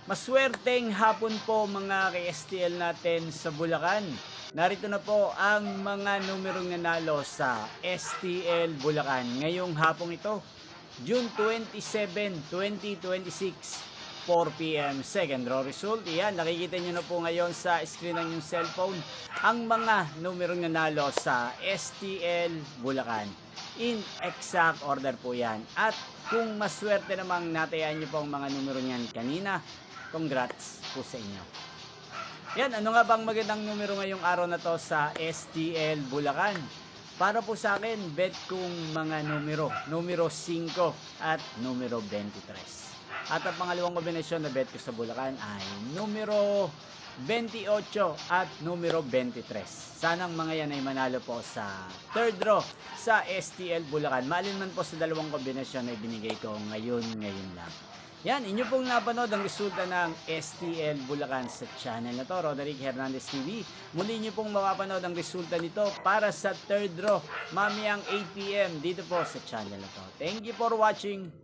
Maswerteng hapon po mga ka-STL natin sa Bulacan. Narito na po ang mga numerong nanalo sa STL Bulacan ngayong hapong ito, June 27, 2026, 4 p.m. Second draw result. Iyan, nakikita nyo na po ngayon sa screen ng inyong cellphone ang mga numerong nanalo sa STL Bulacan. In exact order po yan. At kung maswerte namang natayaan nyo po ang mga numero niyan kanina, congrats po sa inyo. Yan, ano nga bang magandang numero ngayong araw na to sa STL Bulacan? Para po sa akin, bet kong mga numero 5 at numero 23. At ang pangalawang kombinasyon na bet ko sa Bulacan ay numero 28 at numero 23. Sanang mga yan ay manalo po sa third draw sa STL Bulacan. Maalin man po sa dalawang kombinasyon na ibinigay ko ngayon lang. Yan, inyo pong napanood ang resulta ng STL Bulacan sa channel na to, Roderick Hernandez TV. Muli nyo pong mapapanood ang resulta nito para sa third draw mamayang 8 p.m. dito po sa channel na to. Thank you for watching.